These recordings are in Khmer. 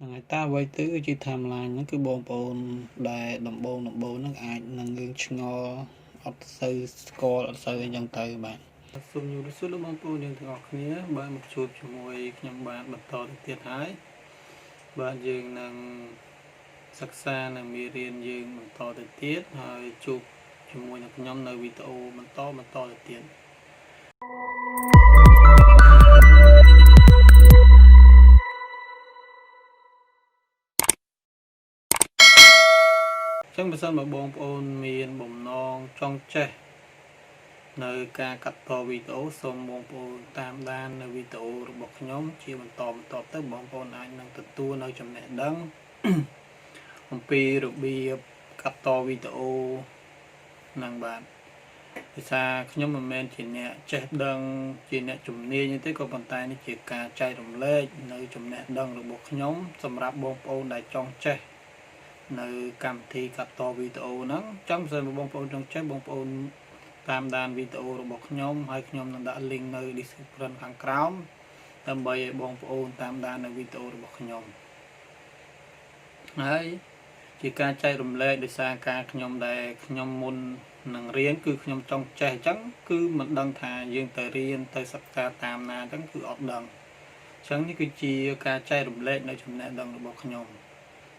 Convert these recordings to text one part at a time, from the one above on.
ngày ta quay tứ chỉ tham line nó cứ bồn bồn đại đồng bồn nó ai năng ngưng ngò ọt sư score ọt sư dân từ bạn xung nhiều số lúc bông bồn dân thường khía bạn một chụp cho mùi nhằm bạn bật to được tiết hái bạn dừng năng sắc xa năng mì riêng dừng bật to được tiết rồi chụp cho mùi nhóm nơi video bật to được tiết chẳng bây giờ mà bông bồn miền bông non trong trẻ nơi ca cắt to video xong bông bồn tam đan nơi video bọc nhóm chia mình tọp tới bông bồn anh năng tự tua nơi chấm nẹ đắng ông pi được bi cắt to video năng bạn thì xa nhóm mình men chỉ nẹ chết đăng chỉ nẹ chùm nia như thế có bàn tay nó chỉ ca chạy đồng lê nơi chùm nẹ đăng được bọc nhóm xong rạp bông bồn đại trong trẻ nơi cam thi cắt to video nắng trong giờ bông bồn trong chết bông bồn tam đàn video rồi bọc nhóm hay nhóm đã link nơi description hàng cào tầm bày bông bồn tam đàn nơi video rồi bọc nhóm ấy chỉ ca chạy rùm lệ để xa ca nhóm đại nhóm môn năng riêng cứ nhóm trong trẻ trắng cứ mình đăng thà dương tới riêng tới sắc ca tam na trắng cứ ọt đằng trắng như cái chi ca chạy rùm lệ nơi chùm nẹ đằng rồi bọc nhóm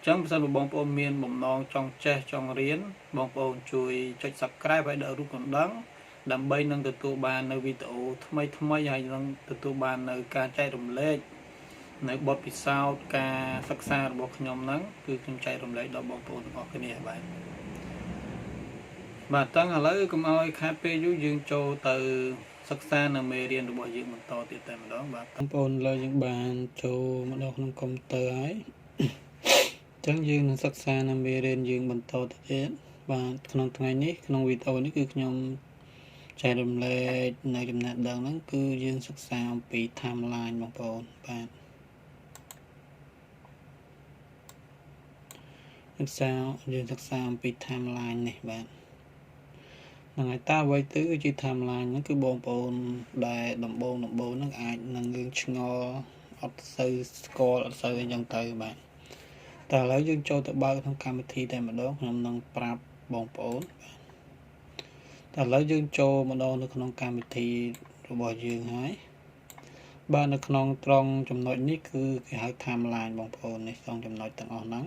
chẳng bây giờ bông bồn miền bông non trong che trong riến bông bồn chui cho subscribe vậy đỡ rút còn đắng đầm bay nâng từ tu bàn nơi video thay hay nâng từ tu bàn nơi ca chạy rùm lệ nơi bọt bị sao ca sắc xa bọc nhóm nắng cứ chạy rùm lệ đó bông bồn có cái này bạn bà tăng là lấy cũng ơi khá phê dụ dương châu từ sắc xa nâng mê riêng được bỏ dương mình to tiết tèm đó bà bông bồn lời những bàn châu mà đâu không công tờ ấy chẳng dương sắc xa nằm về đến dương bật to thế và trong ngàyนี้trong videoนี้คือខ្ញុំចែករំលែកនៅចំណេះដឹងហ្នឹងគឺយើងសិក្សាអំពី timeline បងប្អូនបាទសិក្សាអំពី timeline នេះបាទហ្នឹងហើយតើអ្វីទៅជា timeline ហ្នឹងគឺបងប្អូនដែលដំបូងហ្នឹងអាចនឹងយើងឆ្ងល់អត់សូវស្គាល់អត់សូវអីចឹងទៅបាទតែឥឡូវយើងចូលទៅបើកក្នុងកម្មវិធីតែម្ដងខ្ញុំនឹងប្រាប់បងប្អូនតែឥឡូវយើងចូលម្ដងនៅក្នុងកម្មវិធីរបស់យើងហើយបាទនៅក្នុងត្រង់ចំណុចនេះគឺគេហៅ timeline បងប្អូននេះត្រង់ចំណុចទាំងអស់ហ្នឹង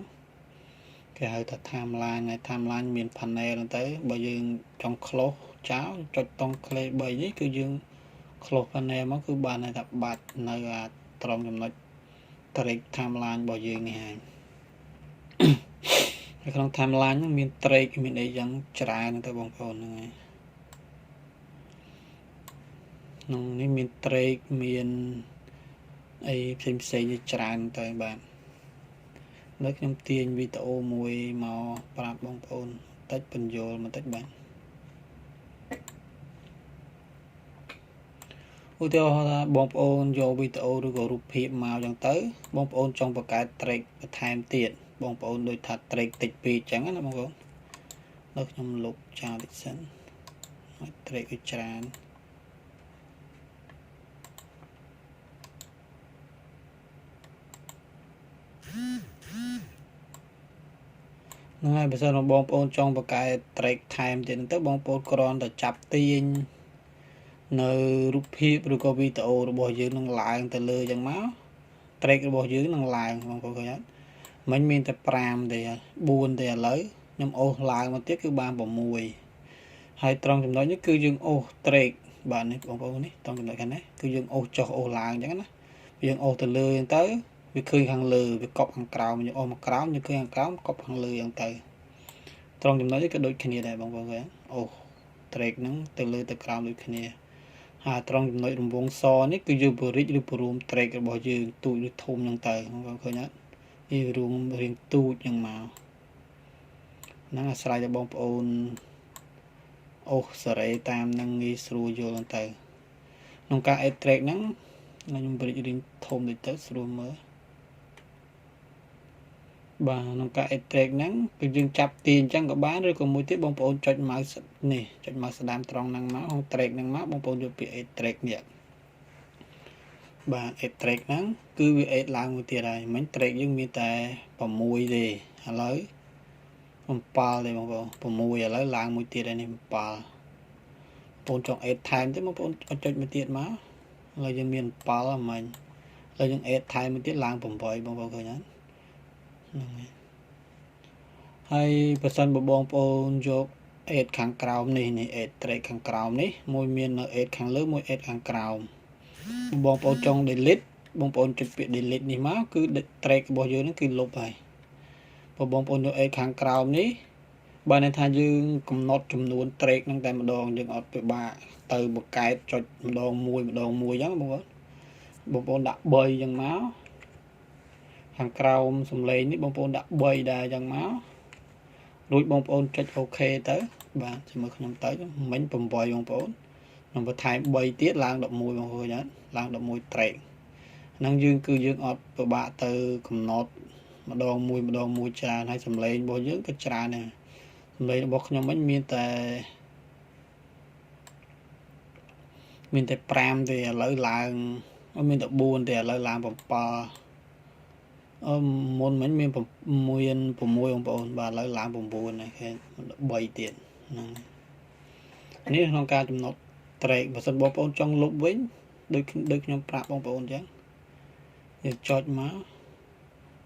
គេហៅថា timeline ហើយ timeline មាន panel ហ្នឹងទៅបើយើងចង់ close ចោលចុចតង់ click 3នេះគឺយើង close panel មកគឺបានថាបាត់នៅអាត្រង់ចំណុច track timeline របស់យើងនេះហើយក្នុង timeline ហ្នឹងមាន track មានអីយ៉ាងច្រើនទៅបងប្អូនហ្នឹងហើយក្នុងនេះមាន track មានអីផ្សេងច្រើនទៅបាទនៅខ្ញុំទាញវីដេអូមួយមកប្រាប់បងប្អូនតិចបញ្យល់បន្តិចបាទឧទាហរណ៍ថាបងប្អូនយកវីដេអូឬក៏រូបភាពមកចឹងទៅបងប្អូនចង់បង្កើត track បន្ថែមទៀតបងប្អូនដូចថា track តិចពេកចឹងណាបងប្អូននៅខ្ញុំលុបចោលតិចសិនឲ្យ track វាច្រើនហ្នឹងហើយបើសិនបងប្អូនចង់បង្កើត track ថែមទៀតទៅបងប្អូនគ្រាន់តែចាប់ទាញនៅរូបភាពឬក៏វីដេអូរបស់យើងនឹងឡើងទៅលើចឹងមក track របស់យើងនឹងឡើងបងប្អូនឃើញអត់មិញមានតែ5ទេ4ទេឥឡូវខ្ញុំអូសឡើងមកទៀតគឺបាន6ហើយត្រង់ចំណុចនេះគឺយើងអូស track បាទនេះបងប្អូននេះត្រង់ចំណុចខាងនេះគឺយើងអូសចុះអូសឡើងចឹងណាយើងអូសទៅលើចឹងទៅវាឃើញខាងលើវាកប់ខាងក្រោមយើងអូសមកក្រោមយើងឃើញខាងក្រោមកប់ខាងលើចឹងទៅត្រង់ចំណុចនេះក៏ដូចគ្នាដែរបងប្អូនឃើញអូស track ហ្នឹងទៅលើទៅក្រោមដូចគ្នាហើយត្រង់ចំណុចរង្វង់សនេះគឺយើងបរិចឬបរួម track របស់យើងទូចឬធំចឹងទៅបងប្អូនឃើញអត់វារួមរៀងទូចចឹងមកហ្នឹងអាស្រ័យដល់បងប្អូនអូសសេរីតាមនឹងងាយស្រួលយល់ហ្នឹងទៅក្នុងការ add track ហ្នឹងខ្ញុំបរិចរៀងធំតិចទៅស្រួលមើលបាទក្នុងការ add track ហ្នឹងគឺយើងចាប់ទាញអញ្ចឹងក៏បានឬក៏មួយទៀតបងប្អូនចុច mouse នេះចុច mouse ស្ដាមត្រង់ហ្នឹងមកក្នុង track ហ្នឹងមកបងប្អូនយកពាក្យ add track នេះ បាទ add track ហ្នឹងគឺវា add ឡើងមួយទៀតហើយមិញ track យើងមានតែ6ទេឥឡូវ7ទេបងប្អូន6ឥឡូវឡើងមួយទៀតហើយនេះ7បងប្អូនចង់ add time ទេបងប្អូនចុចមួយទៀតមកឥឡូវយើងមាន7ហ្នឹងមិញឥឡូវយើង add time មួយទៀតឡើង8បងប្អូនឃើញអត់ហ្នឹងហើយហើយបើសិនបងប្អូនយក add ខាងក្រោមនេះ add track ខាងក្រោមនេះមួយមាននៅ add ខាងលើមួយ add ខាងក្រោមបងប្អូនចង់ delete បងប្អូនចុចពាក្យ delete នេះមកគឺ track របស់យើងហ្នឹងគឺលុបហើយបងប្អូនយក add ខាងក្រោមនេះបើន័យថាយើងកំណត់ចំនួន track ហ្នឹងតែម្ដងយើងអត់ពិបាកទៅបង្កើតចុចម្ដងមួយអញ្ចឹងបងប្អូនដាក់3អញ្ចឹងមកខាងក្រោមសំឡេងនេះបងប្អូនដាក់3ដែរអញ្ចឹងមករួចបងប្អូនចុច OK ទៅបាទជាមួយខ្ញុំទៅមិញ8បងប្អូនខ្ញុំបន្ថែម3ទៀតឡើង11បងប្អូនឡើង11 track ហ្នឹងយើងគឺយើងអត់ពិបាកទៅកំណត់ម្ដងមួយច្រើនហើយសំឡេងរបស់យើងក៏ច្រើនដែរសំឡេងរបស់ខ្ញុំមិញមានតែ5ទេឥឡូវឡើងមានតែ4ទេឥឡូវឡើង7មុនមិញមាន6បងប្អូនបាទឥឡូវឡើង9ហើយគេ3ទៀតហ្នឹងនេះក្នុងការចំណត់ track បើសិនបងប្អូនចង់លុបវិញដូចខ្ញុំប្រាប់បងប្អូនអញ្ចឹងយើងចុចមក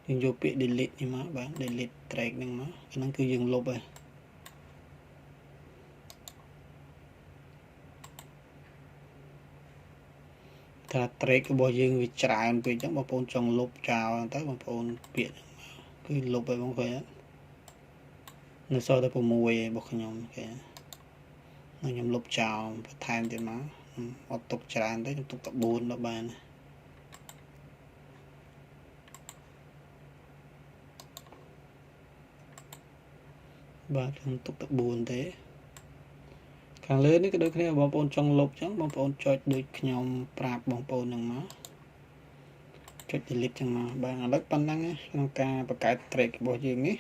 យើងយកពាក្យ delete នេះមកបាទ delete track ហ្នឹងមកហ្នឹងគឺយើងលុបហើយថា track របស់យើងវាច្រើនពេកអញ្ចឹងបងប្អូនចង់លុបចោលទៅបងប្អូនពាក្យគឺលុបហើយបងប្អូននៅសល់តែ6ឯងរបស់ខ្ញុំគេខ្ញុំលុបចោលបន្ថែមទៀតមកអត់ទុកច្រើនទេខ្ញុំទុកតែ4ដល់បានបាទខ្ញុំទុកតែ4ទេខាងលើនេះក៏ដូចគ្នាបងប្អូនចង់លុបអញ្ចឹងបងប្អូនចុចដូចខ្ញុំប្រាប់បងប្អូនហ្នឹងមកចុច delete ចឹងមកបាទឥឡូវប៉ុណ្ណឹងក្នុងការបង្កើត track របស់យើងនេះ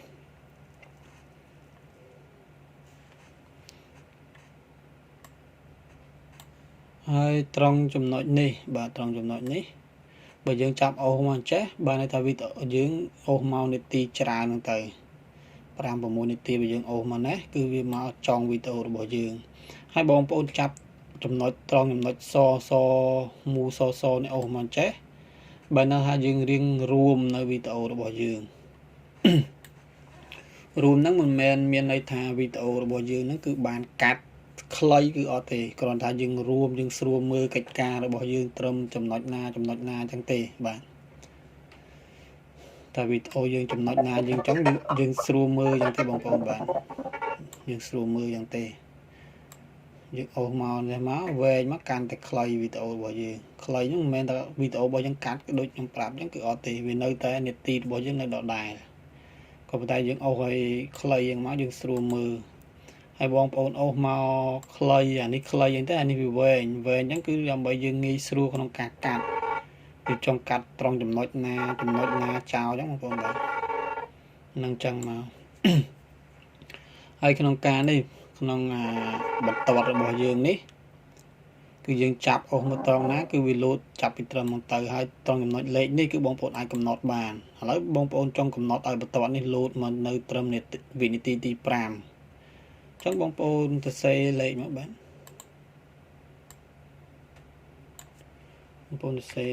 ហើយត្រង់ចំណុចនេះបាទត្រង់ចំណុចនេះបើយើងចាប់អូសមកចេះបាទន័យថាវីដេអូយើងអូសមកនាទីច្រើនហ្នឹងទៅ5-6នាទីបើយើងអូសមកណាគឺវាមកចង់វីដេអូរបស់យើងហើយបងប្អូនចាប់ចំណុចត្រង់ចំណុចមូសនេះអូសមកចេះបើនៅថាយើងរៀងរួមនៅវីដេអូរបស់យើងរួមហ្នឹងមិនមែនមានន័យថាវីដេអូរបស់យើងហ្នឹងគឺបានកាត់ខ្លីគឺអត់ទេគ្រាន់តែយើងរួមយើងស្រួលមើលកិច្ចការរបស់យើងត្រឹមចំណុចណាអញ្ចឹងទេបាទតែវីដេអូយើងចំណុចណាយើងចង់យើងស្រួលមើលអញ្ចឹងទេបងប្អូនបាទយើងស្រួលមើលអញ្ចឹងទេយើងអូសមកនេះមកវែងមកកាន់តែខ្លីវីដេអូរបស់យើងខ្លីហ្នឹងមិនមែនតែវីដេអូរបស់យើងកាត់ដូចខ្ញុំប្រាប់អញ្ចឹងគឺអត់ទេវានៅតែនាទីរបស់យើងនៅដដែលក៏ប៉ុន្តែយើងអូសឲ្យខ្លីយ៉ាងមកយើងស្រួលមើលហើយបងប្អូនអូសមកខ្លីអានេះខ្លីអញ្ចឹងអានេះវាវែងអញ្ចឹងគឺដើម្បីយើងងាយស្រួលក្នុងការកាត់វាចង់កាត់ត្រង់ចំណុចណាចោលអញ្ចឹងបងប្អូនបាទនឹងអញ្ចឹងមកហើយក្នុងការនេះក្នុងបន្ទាត់របស់យើងនេះគឺយើងចាប់អូសមកត្រង់ណាគឺវាលោតចាប់ពីត្រឹមមកទៅហើយត្រង់ចំណុចលេខនេះគឺបងប្អូនអាចកំណត់បានឥឡូវបងប្អូនចង់កំណត់ឲ្យបន្ទាត់នេះលោតមកនៅត្រឹមវិនាទីទី5អញ្ចឹងបងប្អូនទៅសេលេខមកបាទបងប្អូនទៅសេ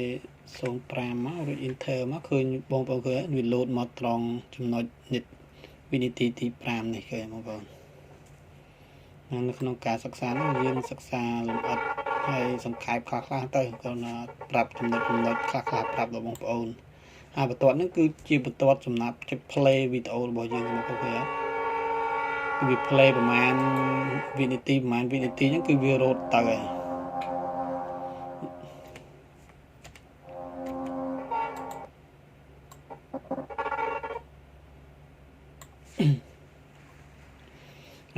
05មករួច enter មកឃើញបងប្អូនឃើញវាលោតមកត្រង់ចំណុចវិនាទីទី5នេះឃើញបងប្អូននៅក្នុងការសិក្សានេះយើងសិក្សាលម្អិតហើយសង្ខេបខ្លះទៅគាត់ណាប្រាប់ចំណុចខ្លះប្រាប់ដល់បងប្អូនហើយបន្ទាត់ហ្នឹងគឺជាបន្ទាត់សម្រាប់ចុច play វីដេអូរបស់យើងបងប្អូនឃើញវា play ប្រហែលវិនាទីហ្នឹងគឺវារត់ទៅហើយ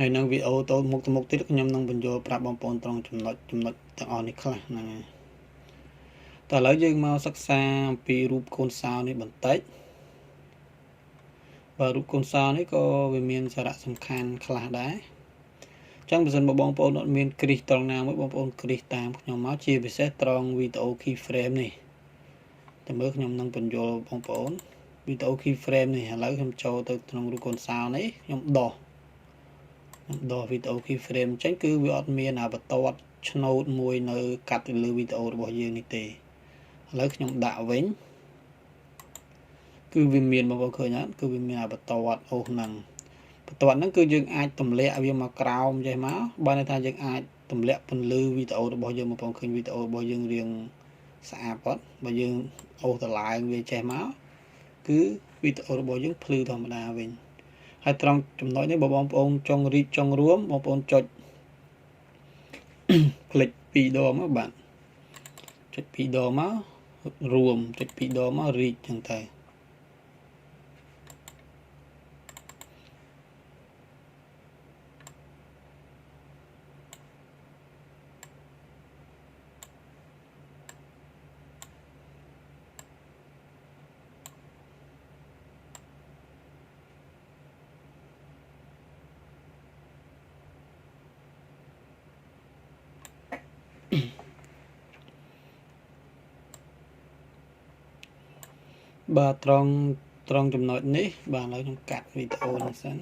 ហើយនៅវីដេអូទៅមុខទៀតខ្ញុំនឹងបញ្យល់ប្រាប់បងប្អូនត្រង់ចំណុចទាំងអស់នេះខ្លះហ្នឹងហើយតើឥឡូវយើងមកសិក្សាអំពីរូបកូនសោនេះបន្តិចបាទរូបកូនសោនេះក៏វាមានសារៈសំខាន់ខ្លះដែរអញ្ចឹងបើសិនបងប្អូនអត់មានគ្រីសត្រង់ណាមួយបងប្អូនគ្រីសតាមខ្ញុំមកជាពិសេសត្រង់វីដេអូ key frame នេះ តែមើលខ្ញុំនឹងបញ្យល់បងប្អូនវីដេអូ keyframe នេះឥឡូវខ្ញុំចូលទៅក្នុងរូបកូនសោនេះខ្ញុំដោះវីដេអូ keyframe អញ្ចឹងគឺវាអត់មានអាបន្ទាត់ឆ្នោតមួយនៅកាត់ទៅលើវីដេអូរបស់យើងនេះទេឥឡូវខ្ញុំដាក់វិញគឺវាមានបងប្អូនឃើញអត់គឺវាមានអាបន្ទាត់អូសហ្នឹងបន្ទាត់ហ្នឹងគឺយើងអាចទម្លាក់វាមកក្រោមចេះមកបើន័យថាយើងអាចទម្លាក់ពន្លឺវីដេអូរបស់យើងបងប្អូនឃើញវីដេអូរបស់យើងរៀងស្អាតអត់បើយើងអូសទៅឡើងវាចេះមកគឺវីដេអូរបស់យើងភ្លឺធម្មតាវិញហើយត្រង់ចំណុចនេះបើបងប្អូនចង់រីកចង់រួមបងប្អូនចុចคลิก2ដងមកបាទចុច2ដងមករួមចុច2ដងមករីកចឹងទៅបាទត្រង់ចំណុចនេះបាទឥឡូវខ្ញុំកាត់វីដេអូនេះសិន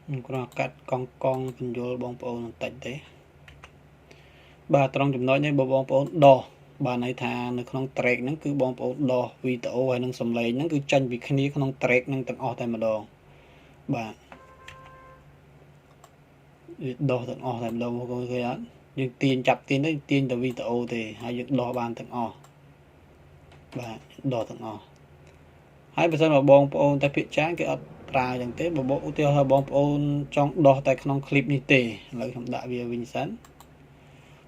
ខ្ញុំគ្រាន់តែកាត់កង់ពន្យល់បងប្អូនបន្តិចទេបាទត្រង់ចំណុចនេះបងប្អូនដោះបាទន័យថានៅក្នុង track ហ្នឹងគឺបងប្អូនដោះវីដេអូហើយនឹងសំឡេងហ្នឹងគឺចាញ់ពីគ្នាក្នុង track ហ្នឹងទាំងអស់តែម្ដងបាទវាដោះទាំងអស់តែម្ដងបងប្អូនឃើញអត់យើងទាញចាប់ទាញទៅទាញតែវីដេអូទេហើយយើងដោះបានទាំងអស់បាទដោះទាំងអស់ហើយបើសិនមកបងប្អូនតែភាគច្រើនគេអត់ប្រើអញ្ចឹងទេបើឧទាហរណ៍បងប្អូនចង់ដោះតែក្នុងคลิปនេះទេឥឡូវខ្ញុំដាក់វាវិញសិន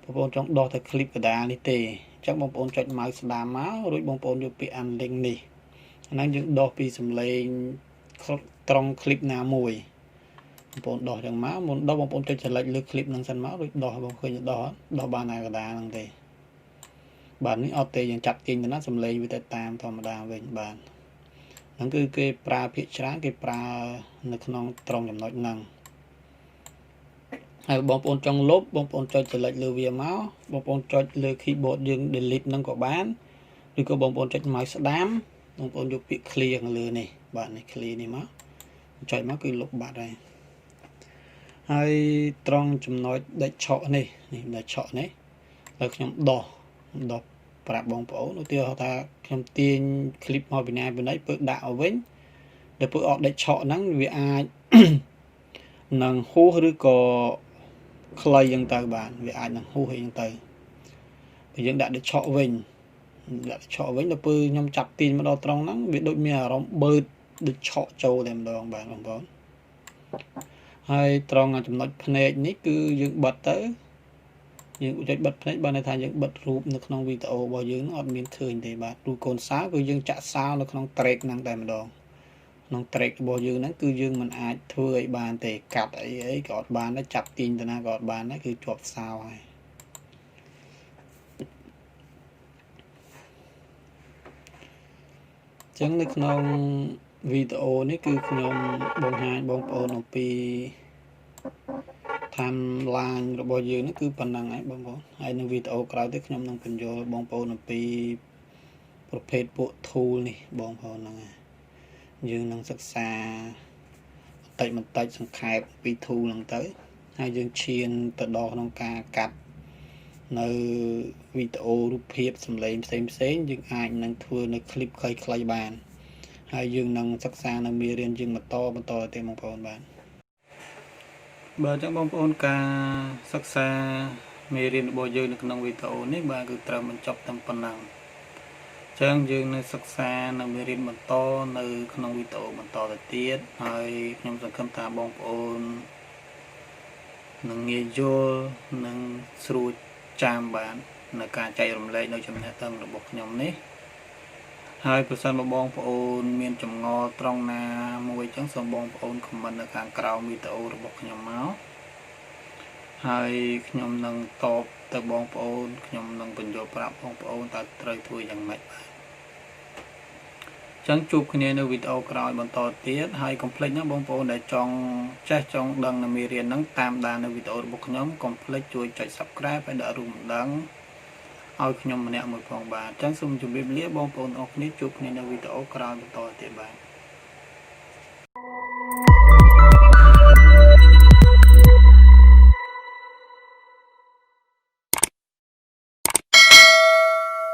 បងប្អូនចង់ដោះតែคลิปកណ្ដាលនេះទេអញ្ចឹងបងប្អូនចុច mouse ស្ដាមមករួចបងប្អូនយកពាក្យ unlink នេះអាហ្នឹងយើងដោះពីសំឡេងត្រង់คลิปណាមួយបងប្អូនដោះចឹងមកមុនដោះបងប្អូនចុច select លើคลิปហ្នឹងសិនមករួចដោះបងឃើញដោះបានតែកណ្ដាលហ្នឹងទេបាទនេះអត់ទេយើងចាប់ទាញទៅណាសំឡេងវាទៅតាមធម្មតាវិញបាទហ្នឹងគឺគេប្រើភាគច្រើនគេប្រើនៅក្នុងត្រង់ចំណុចហ្នឹងហើយបងប្អូនចង់លុបបងប្អូនចុច select លើវាមកបងប្អូនចុចលើ keyboard យើង delete ហ្នឹងក៏បានឬក៏បងប្អូនចុច mouse ស្ដាមបងប្អូនយកពាក្យ clear ខាងលើនេះបាទនេះ clear នេះមកចុចមកគឺលុបបាត់ហើយត្រង់ចំណុចដាច់ឆក់នេះដាច់ឆក់នេះហើយខ្ញុំដោះប្រាប់បងប្អូនឧទាហរណ៍ថាខ្ញុំទាញคลิปមកពីណាពីណីពើដាក់ឲ្យវិញដែលពើអត់ដាច់ឆក់ហ្នឹងវាអាចនឹងហួសឬក៏ខ្លីយ៉ាងទៅបានវាអាចនឹងហួសយ៉ាងទៅបើយើងដាក់ដាច់ឆក់វិញដល់ពេលខ្ញុំចាប់ទាញមកដល់ត្រង់ហ្នឹងវាដូចមានអារម្មណ៍បើដូចឆក់ចូលតែម្ដងបាទបងប្អូនហើយត្រង់ចំណុចភ្នែកនេះគឺយើងបិទទៅយើងចុចបិទភ្នែកបើន័យថាយើងបិទរូបនៅក្នុងវីដេអូរបស់យើងអត់មានឃើញទេបាទរូបកូនសោគឺយើងចាក់សោនៅក្នុង track ហ្នឹងតែម្ដងក្នុង track របស់យើងហ្នឹងគឺយើងមិនអាចធ្វើឲ្យបានទេកាត់អីក៏អត់បានដែរចាប់ទាញទៅណាក៏អត់បានដែរគឺជាប់សោហើយចឹងនៅក្នុងវីដេអូនេះគឺខ្ញុំបង្ហាញបងប្អូនអំពីtimeline របស់យើងនេះគឺប៉ុណ្ណឹងហើយបងប្អូនហើយនៅវីដេអូក្រោយទៀតខ្ញុំនឹងបញ្យល់បងប្អូនអំពីប្រភេទពួក tool នេះបងប្អូនហ្នឹងហើយយើងនឹងសិក្សាបន្តិចសង្ខេបពី tool ហ្នឹងទៅហើយយើងឈានទៅដល់ក្នុងការកាត់នៅវីដេអូរូបភាពសម្លេងផ្សេងយើងអាចនឹងធ្វើនៅ clip ខ្លីៗបានហើយយើងនឹងសិក្សានៅមេរៀនយើងបន្តទៅបងប្អូនបាទចឹងបងប្អូនការសិក្សាមេរៀនរបស់យើងនៅក្នុងវីដេអូនេះបាទគឺត្រូវបញ្ចប់តែប៉ុណ្ណឹងចឹងយើងនឹងសិក្សានៅមេរៀនបន្តនៅក្នុងវីដេអូបន្តទៅទៀតហើយខ្ញុំសង្ឃឹមថាបងប្អូននឹងងាយយល់និងស្រួលចាំបាននៅការចែករំលែកនៅចំណេះដឹងរបស់ខ្ញុំនេះហើយប្រសិនបើបងប្អូនមានចម្ងល់ត្រង់ណាមួយចឹងសូមបងប្អូនខមមិននៅខាងក្រោមវីដេអូរបស់ខ្ញុំមកហើយខ្ញុំនឹងតបទៅបងប្អូនខ្ញុំនឹងបញ្យល់ប្រាប់បងប្អូនតើត្រូវធ្វើយ៉ាងម៉េចបាទចឹងជួបគ្នានៅវីដេអូក្រោយបន្តទៀតហើយកុំភ្លេចណាបងប្អូនដែលចង់ចេះចង់ដឹងនៅមេរៀនហ្នឹងតាមដាននៅវីដេអូរបស់ខ្ញុំកុំភ្លេចជួយចុច Subscribe ហើយដាក់រូបបណ្ដឹង ឲ្យខ្ញុំម្នាក់មួយផងបាទអញ្ចឹងសូមជម្រាបលាបងប្អូនអរគ្នាជួបគ្នានៅវីដេអូក្រោយបន្តទៀតបាទ